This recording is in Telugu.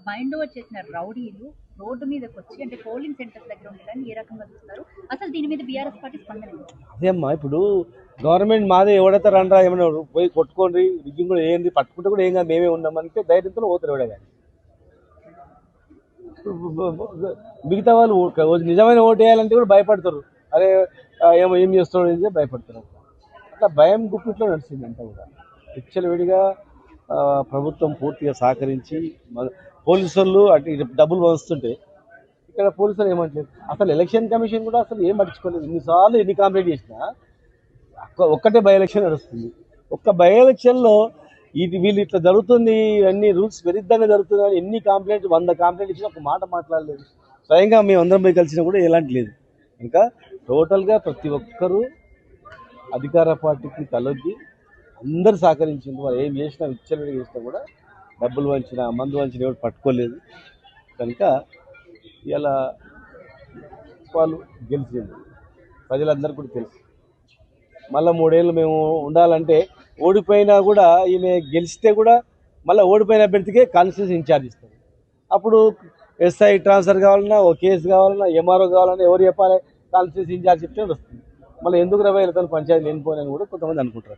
మైండ్ ఓవర్ చేసిన రౌడీలు రోడ్డు మీదకి వచ్చి అంటే పోలింగ్ సెంటర్స్ దగ్గర ఉండడానికి ఏ రకంగా చూస్తారు? అసలు దీని మీద బీఆర్ఎస్ పార్టీ స్పందన ఏంటి? అదే అమ్మా, ఇప్పుడు గవర్నమెంట్ మాదే, ఎవడైతే రండ్రా ఏమైనా పోయి కొట్టుకోండి, రిగ్గింగ్ కూడా ఏంది, పట్టుకుంటే కూడా ఏం కాదు, మేమే ఉన్నామంటే ధైర్యంతో పోతారు ఎవడే కానీ. మిగతా వాళ్ళు నిజమైన ఓటు వేయాలంటే కూడా భయపడతారు. అరే ఏం చేస్తున్నాడు అని భయపడతారు. అట్లా భయం గుప్పిట్లో నడిచింది అంతా కూడా. విచ్చలవిడిగా ప్రభుత్వం పూర్తిగా సహకరించి పోలీసు వాళ్ళు అటు డబ్బులు పంచుతుంటే ఇక్కడ పోలీసులు ఏమంటలేదు. అసలు ఎలక్షన్ కమిషన్ కూడా అసలు ఏం పట్టించుకోలేదు. ఎన్నిసార్లు ఎన్ని కంప్లైంట్ చేసినా ఒక్కటే బై ఎలక్షన్ నడుస్తుంది. ఒక్క బై ఎలక్షన్లో వీళ్ళు ఇట్లా జరుగుతుంది, అన్ని రూల్స్ విరుద్ధంగా జరుగుతుంది అని ఎన్ని కంప్లైంట్ 100 కంప్లైంట్ ఇచ్చినా ఒక మాట మాట్లాడలేదు. స్వయంగా మేము అందరం పోయి కలిసినా కూడా ఎలాంటి లేదు. ఇంకా టోటల్గా ప్రతి ఒక్కరూ అధికార పార్టీకి తలొగ్గి అందరూ సహకరించింది. వాళ్ళు ఏం చేసినా విచ్చలవిడిగా చేసినా కూడా డబ్బులు వంచిన మందు వంచిన ఎవరు పట్టుకోలేదు. కనుక ఇలా వాళ్ళు గెలిచింది ప్రజలందరూ కూడా తెలుసు. మళ్ళీ 3 ఏళ్ళు మేము ఉండాలంటే ఓడిపోయినా కూడా ఈమె గెలిస్తే కూడా మళ్ళీ ఓడిపోయిన అభ్యర్థికే కాన్స్టిట్యూన్సీ ఇన్ఛార్జ్ ఇస్తారు. అప్పుడు ఎస్ఐ ట్రాన్స్ఫర్ కావాలన్నా, ఓ కేసు కావాలన్నా, ఎంఆర్ఓ కావాలన్నా ఎవరు చెప్పాలి? కాన్స్టిట్యూన్సీ ఇన్ఛార్జ్ చెప్తే వస్తుంది. మళ్ళీ ఎందుకు 20 ఏళ్ళతో పంచాయతీ లేనిపోయినని కూడా కొంతమంది అనుకుంటారు.